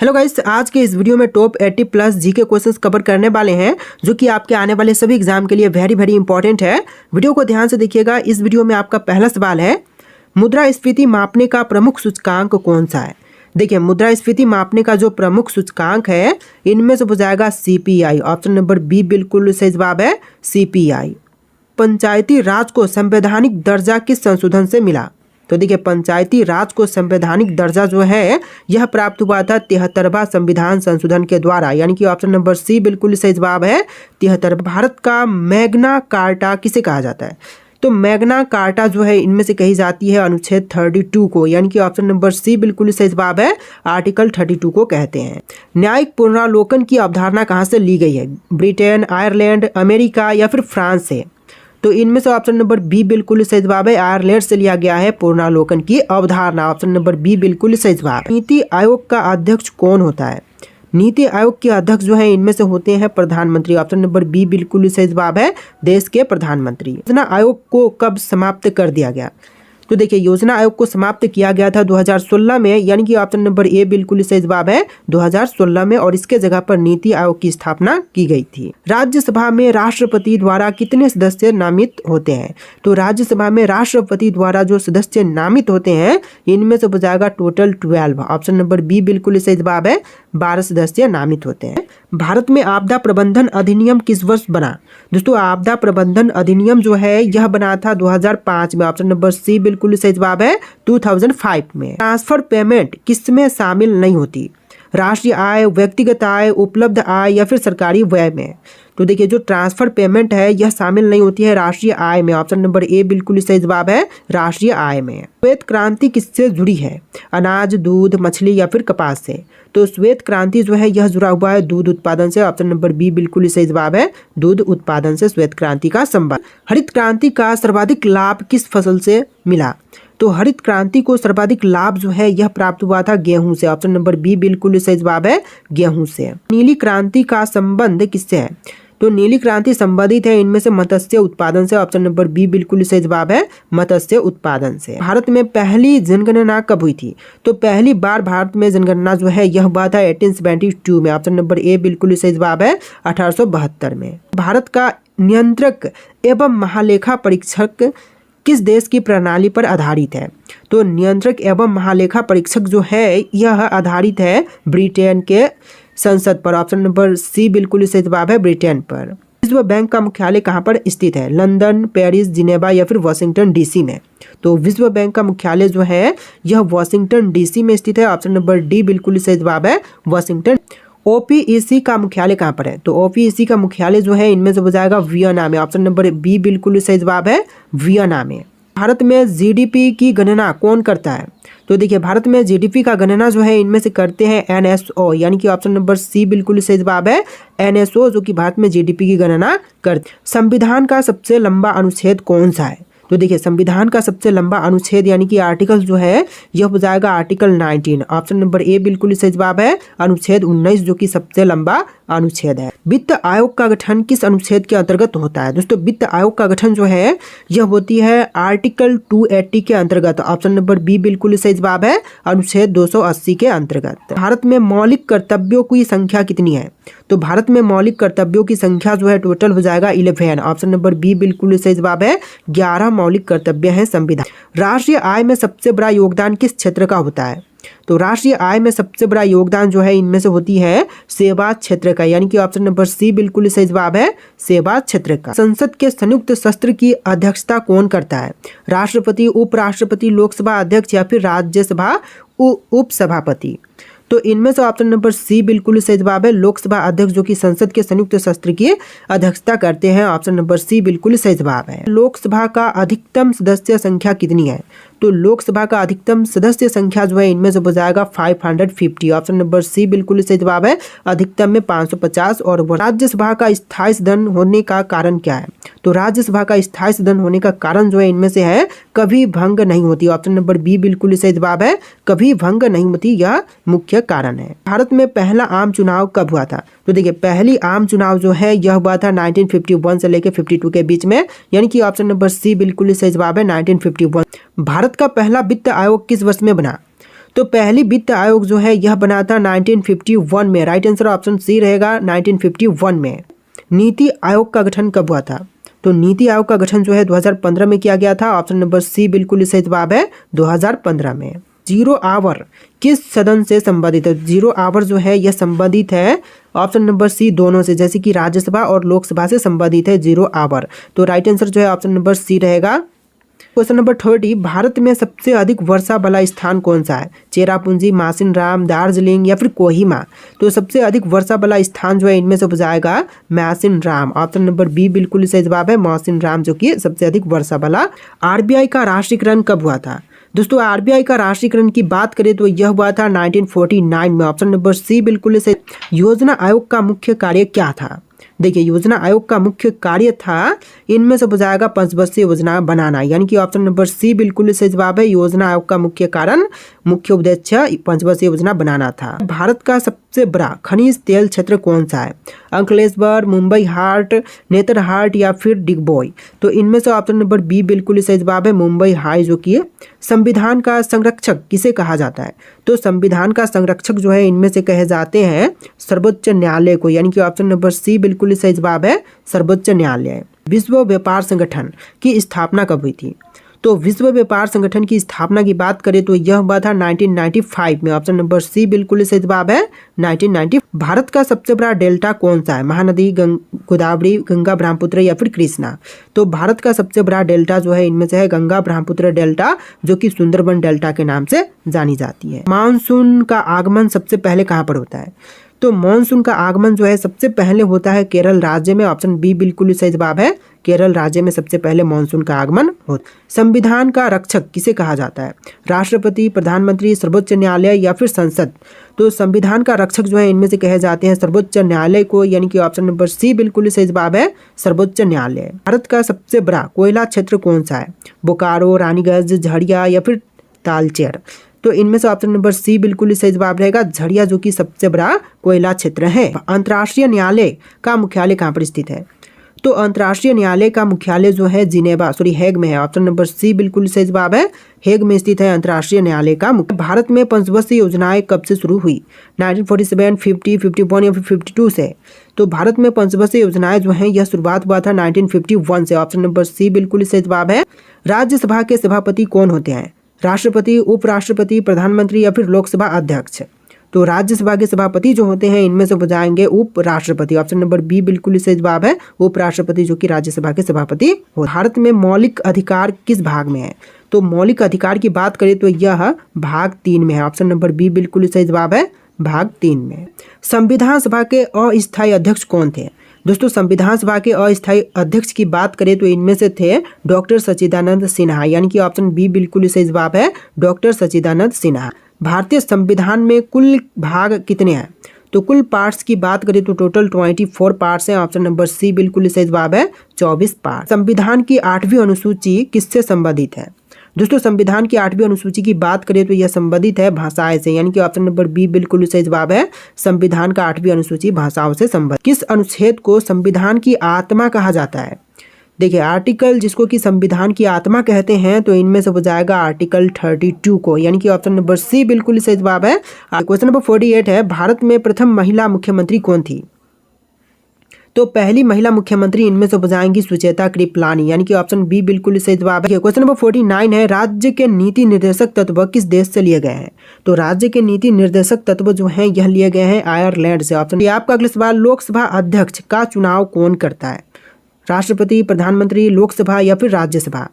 Hello guys, आज के इस वीडियो में top 80 plus GK questions cover करने वाले हैं जो कि आपके आने वाले सभी एग्जाम के लिए वेरी इंपॉर्टेंट है। वीडियो को ध्यान से देखिएगा। इस वीडियो में आपका पहला सवाल है, मुद्रास्फीति मापने का प्रमुख सूचकांक कौन सा है। देखिए, मुद्रास्फीति मापने का जो प्रमुख सूचकांक है इनमें से हो जाएगा CPI। ऑप्शन नंबर बी बिल्कुल सही जवाब है, CPI। पंचायती राज को संवैधानिक दर्जा किस संशोधन से मिला। तो देखिए, पंचायती राज को संवैधानिक दर्जा जो है यह प्राप्त हुआ था 73वां संविधान संशोधन के द्वारा, यानी कि ऑप्शन नंबर सी बिल्कुल सही जवाब है, 73। भारत का मैग्ना कार्टा किसे कहा जाता है। तो मैग्ना कार्टा जो है इनमें से कही जाती है अनुच्छेद 32 को, यानी कि ऑप्शन नंबर सी बिल्कुल सही जवाब है, आर्टिकल 32 को कहते हैं। न्यायिक पुनरावलोकन की अवधारणा कहाँ से ली गई है, ब्रिटेन, आयरलैंड, अमेरिका या फिर फ्रांस से। तो इनमें से ऑप्शन नंबर बी बिल्कुल सही जवाब है, आयरलैंड से लिया गया है पुनरावलोकन की अवधारणा। ऑप्शन नंबर बी बिल्कुल सही जवाब। नीति आयोग का अध्यक्ष कौन होता है। नीति आयोग के अध्यक्ष जो है इनमें से होते हैं प्रधानमंत्री। ऑप्शन नंबर बी बिल्कुल सही जवाब है, देश के प्रधानमंत्री। योजना आयोग को कब समाप्त कर दिया गया। तो देखिए, योजना आयोग को समाप्त किया गया था 2016 में, यानी कि ऑप्शन नंबर ए बिल्कुल सही जवाब है, 2016 में, और इसके जगह पर नीति आयोग की स्थापना की गई थी। राज्यसभा में राष्ट्रपति द्वारा कितने सदस्य नामित होते हैं। तो राज्यसभा में राष्ट्रपति द्वारा जो सदस्य नामित होते हैं इनमें से हो जाएगा टोटल 12। ऑप्शन नंबर बी बिल्कुल सही जवाब है, 12 सदस्य नामित होते हैं। भारत में आपदा प्रबंधन अधिनियम किस वर्ष बना। दोस्तों, आपदा प्रबंधन अधिनियम जो है यह बना था 2005 में। ऑप्शन नंबर सी बिल्कुल सही जवाब है, 2005 में। ट्रांसफर पेमेंट किसमें शामिल नहीं होती, राष्ट्रीय आय, व्यक्तिगत आय, उपलब्ध आय या फिर सरकारी व्यय में। तो देखिए, जो ट्रांसफर पेमेंट है यह शामिल नहीं होती है राष्ट्रीय आय में। ऑप्शन नंबर ए बिल्कुल सही जवाब है, राष्ट्रीय आय में। श्वेत क्रांति किससे जुड़ी है, अनाज, दूध, मछली या फिर कपास से। तो श्वेत क्रांति जो है यह जुड़ा हुआ है दूध उत्पादन से। ऑप्शन नंबर बी बिल्कुल सही जवाब है, दूध उत्पादन से श्वेत क्रांति का संबंध। हरित क्रांति का सर्वाधिक लाभ किस फसल से मिला। तो हरित क्रांति को सर्वाधिक लाभ जो है यह प्राप्त हुआ था गेहूं से। ऑप्शन नंबर बी बिल्कुल सही जवाब है, गेहूं से। नीली क्रांति का संबंध किससे है। तो नीली क्रांति संबंधित है इनमें से मत्स्य उत्पादन से। ऑप्शन नंबर बी बिल्कुल सही जवाब है, मत्स्य उत्पादन से। भारत में पहली जनगणना कब हुई थी। तो पहली बार भारत में जनगणना जो है यह हुआ था 1872 में। ऑप्शन नंबर ए बिल्कुल सही जवाब है, 1872 में। भारत का नियंत्रक एवं महालेखा परीक्षक किस देश की प्रणाली पर आधारित है। तो नियंत्रक एवं महालेखा परीक्षक जो है यह आधारित है ब्रिटेन के संसद पर। ऑप्शन नंबर सी बिल्कुल सही जवाब है, ब्रिटेन पर। विश्व बैंक का मुख्यालय कहाँ पर स्थित है, लंदन, पेरिस, जिनेवा या फिर वाशिंगटन DC में। तो विश्व बैंक का मुख्यालय जो है यह वाशिंगटन DC में स्थित है। ऑप्शन नंबर डी बिल्कुल सही जवाब है, वाशिंगटन। OPEC का मुख्यालय कहाँ पर है। तो OPEC का मुख्यालय जो है इनमें से हो जाएगा वियना में। ऑप्शन नंबर बी बिल्कुल सही जवाब है, वियना में। भारत में GDP की गणना कौन करता है। तो देखिए, भारत में GDP का गणना जो है इनमें से करते हैं NSO, यानी कि ऑप्शन नंबर सी बिल्कुल सही जवाब है, NSO, जो कि भारत में GDP की गणना करते। संविधान का सबसे लंबा अनुच्छेद कौन सा है। तो देखिए, संविधान का सबसे लंबा अनुच्छेद यानी कि आर्टिकल जो है यह हो जाएगा आर्टिकल 19। ऑप्शन नंबर ए बिल्कुल सही जवाब है, अनुच्छेद 19, जो कि सबसे लंबा अनुच्छेद है। वित्त आयोग का गठन किस अनुच्छेद के अंतर्गत होता है। दोस्तों, वित्त आयोग का गठन जो है यह होती है आर्टिकल 280 के अंतर्गत। ऑप्शन नंबर बी बिल्कुल सही जवाब है, अनुच्छेद 280 के अंतर्गत। भारत में मौलिक कर्तव्यों की संख्या कितनी है। तो भारत में मौलिक कर्तव्यों की संख्या जो है टोटल हो जाएगा 11। ऑप्शन नंबर बी बिल्कुल सही जवाब है, 11 मौलिक कर्तव्य हैं संविधान। राष्ट्रीय आय में सबसे बड़ा योगदान किस क्षेत्र का होता है। तो राष्ट्रीय आय में सबसे बड़ा योगदान जो है इनमें से होती है सेवा क्षेत्र का, यानी कि ऑप्शन नंबर सी बिल्कुल सही जवाब है, सेवा क्षेत्र का। संसद के संयुक्त सत्र की अध्यक्षता कौन करता है, राष्ट्रपति, उपराष्ट्रपति, लोकसभा अध्यक्ष या फिर राज्यसभा उपसभापति। तो इनमें से ऑप्शन नंबर सी बिल्कुल सही जवाब है, लोकसभा अध्यक्ष, जो कि संसद के संयुक्त सत्र की अध्यक्षता करते हैं। ऑप्शन नंबर सी बिल्कुल सही जवाब है। लोकसभा का अधिकतम सदस्य संख्या कितनी है। तो लोकसभा का अधिकतम सदस्य संख्या जो है इनमें से हो जाएगा 550। ऑप्शन नंबर सी बिल्कुल सही जवाब है, अधिकतम में 550। और राज्यसभा का स्थायी सदन होने का कारण क्या है। तो राज्यसभा का स्थायी सदन होने का कारण जो है इनमें से है कभी भंग नहीं होती। ऑप्शन नंबर बी बिल्कुल सही जवाब है, कभी भंग नहीं होती, यह मुख्य कारण है। भारत में पहला आम चुनाव कब हुआ था। तो देखिए, पहली आम चुनाव जो है यह हुआ था 1951 से लेकर 52 के बीच में, यानी कि ऑप्शन नंबर सी बिल्कुल सही जवाब है, 1951। भारत का पहला वित्त आयोग किस वर्ष में बना। तो पहली वित्त आयोग जो है यह बना था 1951 में। राइट आंसर ऑप्शन सी रहेगा 1951 में। नीति आयोग का गठन कब हुआ था? तो नीति आयोग का गठन जो है 2015 में किया गया था। ऑप्शन नंबर सी बिल्कुल सही जवाब है 2015 में। जीरो आवर किस सदन से संबंधित है? जीरो आवर जो है यह संबंधित है ऑप्शन नंबर सी दोनों से, जैसे कि राज्यसभा और लोकसभा से संबंधित है जीरो आवर। तो राइट आंसर जो है ऑप्शन नंबर सी रहेगा। क्वेश्चन नंबर 30, भारत में सबसे अधिक वर्षा वाला स्थान कौन सा है? चेरापूंजी, मासिनराम, दार्जिलिंग या फिर कोहिमा? तो सबसे अधिक वर्षा वाला स्थान जो है इनमें से हो जाएगा मासिनराम। ऑप्शन नंबर बी बिल्कुल सही जवाब है, मासिनराम जो कि सबसे अधिक वर्षा वाला। आरबीआई का राष्ट्रीयकरण कब हुआ था? दोस्तों आरबीआई का राष्ट्रीयकरण की बात करें तो यह हुआ था 1949 में। ऑप्शन नंबर सी बिल्कुल सही। योजना आयोग का मुख्य कार्य क्या था? देखिए योजना आयोग का मुख्य कार्य था इनमें से हो जाएगा पंचवर्षीय योजना बनाना, यानी कि ऑप्शन नंबर सी बिल्कुल सही जवाब है। योजना आयोग का मुख्य उद्देश्य पंचवर्षीय योजना बनाना था। भारत का सबसे बड़ा खनिज तेल क्षेत्र कौन सा है? अंकलेश्वर, मुंबई हाट, नेतरहाट या फिर डिगबोई? तो इनमें से ऑप्शन नंबर बी बिल्कुल सही जवाब है, मुंबई हाई जो कि संविधान का संरक्षक किसे कहा जाता है? तो संविधान का संरक्षक जो है इनमें से कहे जाते हैं सर्वोच्च न्यायालय को, यानी कि ऑप्शन नंबर सी बिल्कुल सही जवाब है सर्वोच्च न्यायालय। विश्व व्यापार संगठन की स्थापना कब हुई थी? तो विश्व व्यापार संगठन की स्थापना की बात करें तो यह हुआ था 1995 में। ऑप्शन नंबर सी बिल्कुल सही जवाब है 1990। भारत का सबसे बड़ा डेल्टा कौन सा है? महानदी, गोदावरी, गंगा ब्रह्मपुत्र या फिर कृष्णा? तो भारत का सबसे बड़ा डेल्टा जो है इनमें से है गंगा ब्रह्मपुत्र डेल्टा, जो कि सुंदरबन डेल्टा के नाम से जानी जाती है। मानसून का आगमन सबसे पहले कहाँ पर होता है? तो मानसून का आगमन जो है सबसे पहले होता है केरल राज्य में। ऑप्शन बी बिल्कुल सही जवाब है, केरल राज्य में सबसे पहले मानसून का आगमन होता है। संविधान का रक्षक किसे कहा जाता है? राष्ट्रपति, प्रधानमंत्री, सर्वोच्च न्यायालय या फिर संसद? तो संविधान का रक्षक जो है इनमें से कहे जाते हैं सर्वोच्च न्यायालय को, यानी कि ऑप्शन नंबर सी बिल्कुल सही जवाब है सर्वोच्च न्यायालय। भारत का सबसे बड़ा कोयला क्षेत्र कौन सा है? बोकारो, रानीगंज, झरिया या फिर तालचेर? तो इनमें से ऑप्शन नंबर सी बिल्कुल सही जवाब रहेगा झरिया, जो कि सबसे बड़ा कोयला क्षेत्र है। अंतर्राष्ट्रीय न्यायालय का मुख्यालय कहाँ पर स्थित है? तो अंतर्राष्ट्रीय न्यायालय का मुख्यालय जो है हेग में है। ऑप्शन नंबर सी बिल्कुल सही जवाब है, हेग में स्थित है अंतर्राष्ट्रीय न्यायालय का मुख्य। भारत में पंचवर्षीय योजनाएं कब से शुरू हुई? 1947, 50, 51 या फिर 52 से? तो भारत में पंचवर्षीय योजनाएं जो हैं यह शुरुआत हुआ था 1951 से। ऑप्शन नंबर सी बिल्कुल सही जवाब है। राज्यसभा के सभापति कौन होते हैं? राष्ट्रपति, उपराष्ट्रपति, प्रधानमंत्री या फिर लोकसभा अध्यक्ष? तो राज्यसभा के सभापति जो होते हैं इनमें से हो जाएंगे उपराष्ट्रपति। ऑप्शन नंबर बी बिल्कुल सही जवाब है, उपराष्ट्रपति जो कि राज्यसभा के सभापति हो। भारत में मौलिक अधिकार किस भाग में है? तो मौलिक अधिकार की बात करें तो यह भाग 3 में है। ऑप्शन नंबर बी बिल्कुल सही जवाब है, भाग 3 में। संविधान सभा के अस्थायी अध्यक्ष कौन थे? दोस्तों संविधान सभा के अस्थायी अध्यक्ष की बात करें तो इनमें से थे डॉक्टर सच्चिदानंद सिन्हा, यानी कि ऑप्शन बी बिल्कुल सही जवाब है, डॉक्टर सच्चिदानंद सिन्हा। भारतीय संविधान में कुल भाग कितने हैं? तो कुल पार्ट्स की बात करें तो टोटल 24 पार्ट्स हैं। ऑप्शन नंबर सी बिल्कुल सही जवाब है, 24 पार्ट। संविधान की 8वीं अनुसूची किससे संबंधित है? दोस्तों संविधान की 8वीं अनुसूची की बात करें तो यह संबंधित है भाषाएं से, यानी कि ऑप्शन नंबर बी बिल्कुल सही जवाब है, संविधान का 8वीं अनुसूची भाषाओं से संबंधित। किस अनुच्छेद को संविधान की आत्मा कहा जाता है? देखिए आर्टिकल जिसको कि संविधान की आत्मा कहते हैं तो इनमें से हो जाएगा आर्टिकल 32 को, यानी कि ऑप्शन नंबर सी बिल्कुल सही जवाब है। क्वेश्चन नंबर 48 है, भारत में प्रथम महिला मुख्यमंत्री कौन थी? तो पहली महिला मुख्यमंत्री इनमें से हो जाएंगी सुचेता कृपलानी, यानी कि ऑप्शन बी बिल्कुल सही जवाब है। क्वेश्चन नंबर 49 है, राज्य के नीति निर्देशक तत्व किस देश से लिए गए हैं? तो राज्य के नीति निर्देशक तत्व जो हैं यह लिए गए हैं आयरलैंड से। ऑप्शन आपका अगला सवाल, लोकसभा अध्यक्ष का चुनाव कौन करता है? राष्ट्रपति, प्रधानमंत्री, लोकसभा या फिर राज्यसभा?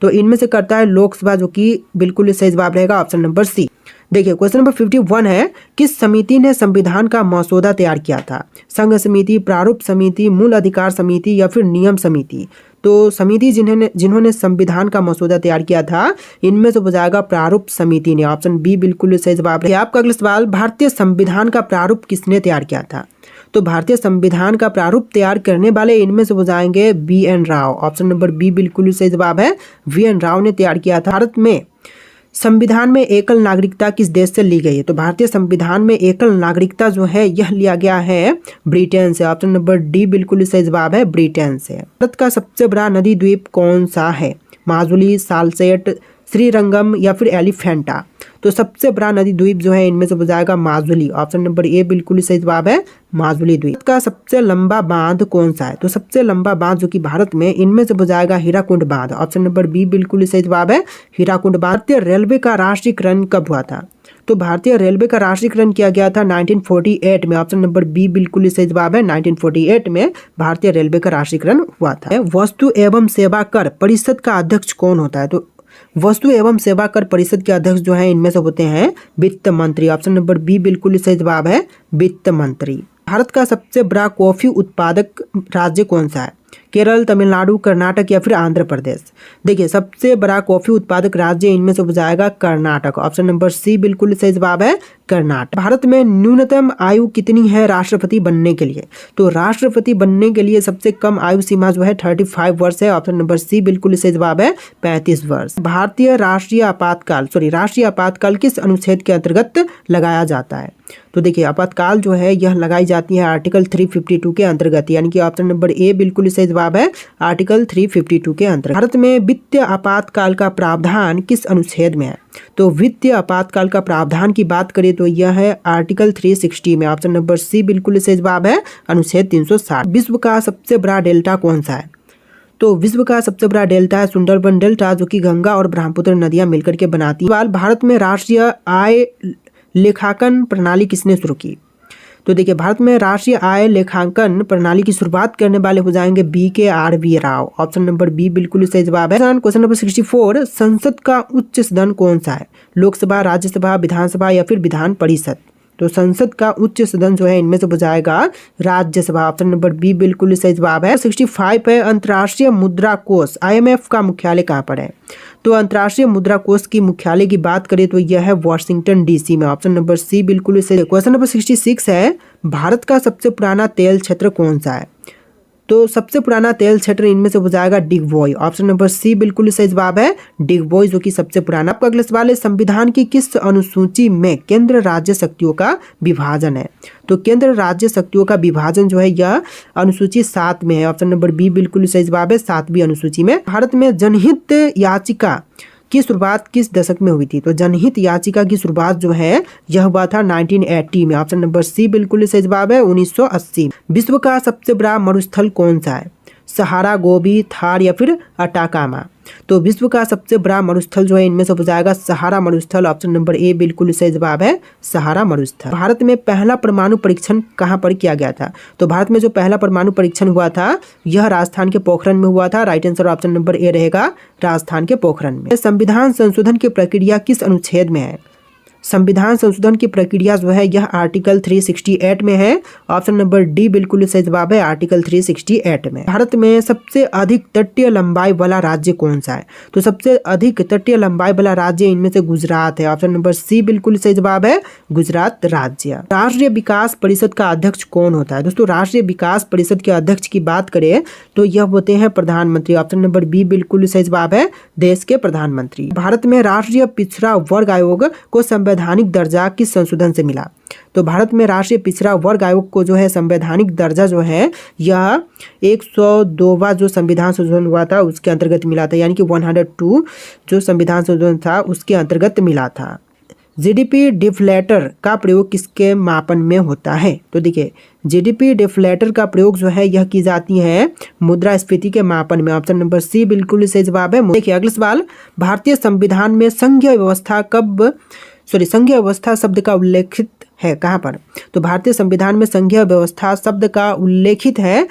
तो इनमें से करता है लोकसभा, जो कि बिल्कुल सही जवाब रहेगा, ऑप्शन नंबर सी। देखिए क्वेश्चन नंबर 51 है, किस समिति ने संविधान का मसौदा तैयार किया था? संघ समिति, प्रारूप समिति, मूल अधिकार समिति या फिर नियम समिति? तो समिति जिन्होंने संविधान का मसौदा तैयार किया था इनमें से हो जाएगा प्रारूप समिति ने। ऑप्शन बी बिल्कुल सही जवाब है। आपका अगला सवाल, भारतीय संविधान का प्रारूप किसने तैयार किया था? तो भारतीय संविधान का प्रारूप तैयार करने वाले इनमें से हो जाएंगे BN Rao. Option number B बिल्कुल सही जवाब है, VN राव ने तैयार किया था। भारत में संविधान में एकल नागरिकता किस देश से ली गई है? तो भारतीय संविधान में एकल नागरिकता जो है यह लिया गया है ब्रिटेन से। ऑप्शन नंबर डी बिल्कुल सही जवाब है, ब्रिटेन से। भारत का सबसे बड़ा नदी द्वीप कौन सा है? माजुली, सालसेट, श्रीरंगम या फिर एलिफेंटा? तो सबसे बड़ा नदी द्वीप जो है इनमें से हो जाएगा माजुली। ऑप्शन नंबर ए बिल्कुल सही जवाब है, माजुली द्वीप। का सबसे लंबा बांध कौन सा है? तो सबसे लंबा बांध जो कि भारत में इनमें से हो जाएगा हीराकुंड बांध। ऑप्शन नंबर बी बिल्कुल सही जवाब है, हीराकुंड बांध। भारतीय रेलवे का राष्ट्रीयकरण कब हुआ था? तो भारतीय रेलवे का राष्ट्रीयकरण किया गया था 1948 में। ऑप्शन नंबर बी बिल्कुल सही जवाब है, 1948 में भारतीय रेलवे का राष्ट्रीयकरण हुआ था। वस्तु एवं सेवा कर परिषद का अध्यक्ष कौन होता है? तो वस्तु एवं सेवा कर परिषद के अध्यक्ष जो है इनमें से होते हैं वित्त मंत्री। ऑप्शन नंबर बी बिल्कुल सही जवाब है, वित्त मंत्री। भारत का सबसे बड़ा कॉफी उत्पादक राज्य कौन सा है? केरल, तमिलनाडु, कर्नाटक या फिर आंध्र प्रदेश? देखिए, सबसे बड़ा कॉफी उत्पादक राज्य इनमें से हो जाएगा कर्नाटक। ऑप्शन नंबर सी बिल्कुल सही जवाब है, कर्नाटक। भारत में न्यूनतम आयु कितनी है राष्ट्रपति बनने के लिए? तो राष्ट्रपति बनने के लिए सबसे कम आयु सीमा जो है 35 वर्ष है। ऑप्शन नंबर सी बिल्कुल सही जवाब है, 35 वर्ष। भारतीय राष्ट्रीय आपातकाल किस अनुच्छेद के अंतर्गत लगाया जाता है? तो देखिए, आपातकाल जो है यह लगाई जाती है आर्टिकल 352 के अंतर्गत, यानी कि ऑप्शन नंबर ए बिल्कुल सही जवाब है, आर्टिकल 352 के अंतर्गत। भारत में वित्तीय आपातकाल का प्रावधान किस अनुच्छेद में है? तो वित्तीय आपातकाल का प्रावधान की बात करें तो यह है आर्टिकल 360 में। ऑप्शन नंबर सी बिल्कुल सही जवाब है, अनुच्छेद 360। विश्व का सबसे बड़ा डेल्टा कौन सा है? तो विश्व का सबसे बड़ा डेल्टा है सुंदरबन डेल्टा, जो कि गंगा और ब्रह्मपुत्र नदियां मिलकर के बनाती है। भारत में राष्ट्रीय आय लेखांकन प्रणाली किसने शुरू की? तो देखिए, भारत में राष्ट्रीय आय लेखांकन प्रणाली की शुरुआत करने वाले हो जाएंगे BKRV Rao. Option number B बिल्कुल सही जवाब है। क्वेश्चन नंबर 64, संसद का उच्च सदन कौन सा है? लोकसभा, राज्यसभा, विधानसभा या फिर विधान परिषद? तो संसद का उच्च सदन जो है इनमें से हो जाएगा राज्यसभा। ऑप्शन नंबर बी बिल्कुल सही जवाब है। 65 है, अंतर्राष्ट्रीय मुद्रा कोष IMF का मुख्यालय कहाँ पर है? तो अंतर्राष्ट्रीय मुद्रा कोष की मुख्यालय की बात करें तो यह है वॉशिंगटन DC में। ऑप्शन नंबर सी बिल्कुल सही। क्वेश्चन नंबर 66 है, भारत का सबसे पुराना तेल क्षेत्र कौन सा है? तो सबसे पुराना तेल क्षेत्र इनमें से हो जाएगा डिगबोई। ऑप्शन नंबर सी बिल्कुल सही जवाब है, डिगबोई, जो कि सबसे पुराना। आपका अगला सवाल है, संविधान की किस अनुसूची में केंद्र राज्य शक्तियों का विभाजन है? तो केंद्र राज्य शक्तियों का विभाजन जो है यह अनुसूची 7 में है। ऑप्शन नंबर बी बिल्कुल सही जवाब है, 7वीं अनुसूची में। भारत में जनहित याचिका की शुरुआत किस दशक में हुई थी? तो जनहित याचिका की शुरुआत जो है यह हुआ था 1980 में। ऑप्शन नंबर सी बिल्कुल सही जवाब है, 1980। विश्व का सबसे बड़ा मरुस्थल कौन सा है? सहारा, गोबी, थार या फिर अटाकामा? तो विश्व का सबसे बड़ा मरुस्थल जो है इनमें से हो जाएगा सहारा मरुस्थल। ऑप्शन नंबर ए बिल्कुल सही जवाब है, सहारा मरुस्थल। भारत में पहला परमाणु परीक्षण कहाँ पर किया गया था? तो भारत में जो पहला परमाणु परीक्षण हुआ था यह राजस्थान के पोखरण में हुआ था। Right answer option number A रहेगा, राजस्थान के पोखरण में। संविधान संशोधन की प्रक्रिया किस अनुच्छेद में है? संविधान संशोधन की प्रक्रिया जो है यह आर्टिकल 368 में है। ऑप्शन नंबर डी बिल्कुल सही जवाब है, आर्टिकल 368 में। भारत में सबसे अधिक तटीय लंबाई वाला राज्य कौन सा है? तो सबसे अधिक तटीय लंबाई वाला राज्य इनमें से गुजरात है। ऑप्शन नंबर सी बिल्कुल सही जवाब है, गुजरात राज्य। राष्ट्रीय विकास परिषद का अध्यक्ष कौन होता है? दोस्तों, राष्ट्रीय विकास परिषद के अध्यक्ष की बात करें तो यह होते हैं प्रधानमंत्री। ऑप्शन नंबर बी बिल्कुल सही जवाब है, देश के प्रधानमंत्री। भारत में राष्ट्रीय पिछड़ा वर्ग आयोग को संवैधानिक दर्जा किस संशोधन से मिला? तो भारत में राष्ट्रीय पिछड़ा वर्ग आयोग को जो है संवैधानिक दर्जा जो है यह 102वां जो संविधान संशोधन हुआ था उसके अंतर्गत मिला था, यानी कि 102 जो संविधान संशोधन था उसके अंतर्गत मिला था। जीडीपी डिफ्लेटर का प्रयोग किसके मापन में होता है? तो देखिए, जीडीपी डिफ्लेटर का प्रयोग जो है यह की जाती है मुद्रास्फीति के मापन में। ऑप्शन नंबर सी बिल्कुल सही जवाब है। देखिए, अगला सवाल, भारतीय संविधान में संघीय व्यवस्था शब्द का उल्लेखित है कहाँ पर? तो भारतीय संविधान में संघीय व्यवस्था शब्द का उल्लेखित है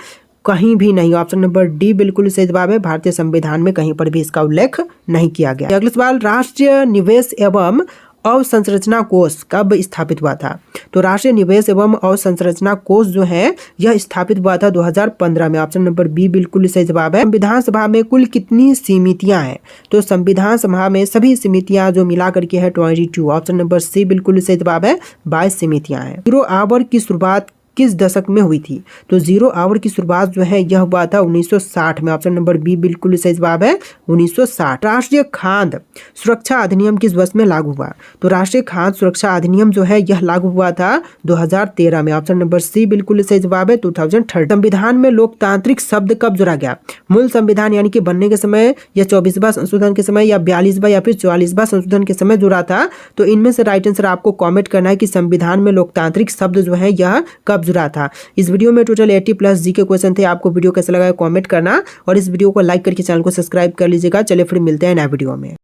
कहीं भी नहीं। ऑप्शन नंबर डी बिल्कुल सही जवाब है, भारतीय संविधान में कहीं पर भी इसका उल्लेख नहीं किया गया। अगला सवाल, राष्ट्रीय निवेश एवं अवसंरचना कोष कब स्थापित हुआ था? तो राष्ट्रीय निवेश एवं अवसंरचना कोष जो है यह स्थापित हुआ था 2015 में। ऑप्शन नंबर बी बिल्कुल सही जवाब है। संविधान सभा में कुल कितनी समितियां हैं? तो संविधान सभा में सभी समितियां जो मिला करके है 22। ऑप्शन नंबर सी बिल्कुल सही जवाब है, 22 समितियां हैं। जीरो आवर की शुरुआत किस दशक में हुई थी? तो जीरो आवर की शुरुआत जो है यह हुआ था 1960 में। ऑप्शन नंबर बी बिल्कुल सही जवाब है, 1960। राष्ट्रीय खाद्य सुरक्षा अधिनियम किस वर्ष में लागू हुआ? तो राष्ट्रीय खाद्य सुरक्षा अधिनियम जो है यह लागू हुआ था 2013 में। ऑप्शन नंबर सी बिल्कुल सही जवाब है, 2013। संविधान में लोकतांत्रिक शब्द कब जोड़ा गया? मूल संविधान यानी कि बनने के समय, या 24वां संशोधन के समय, या 42वां या फिर 44वां संशोधन के समय जुड़ा था? तो इनमें से राइट आंसर आपको कमेंट करना है कि संविधान में लोकतांत्रिक शब्द जो है यह कब जुड़ा था। इस वीडियो में टोटल 80+ जी के क्वेश्चन थे। आपको वीडियो कैसा लगा कमेंट करना और इस वीडियो को लाइक करके चैनल को सब्सक्राइब कर लीजिएगा। चलिए फिर मिलते हैं नए वीडियो में।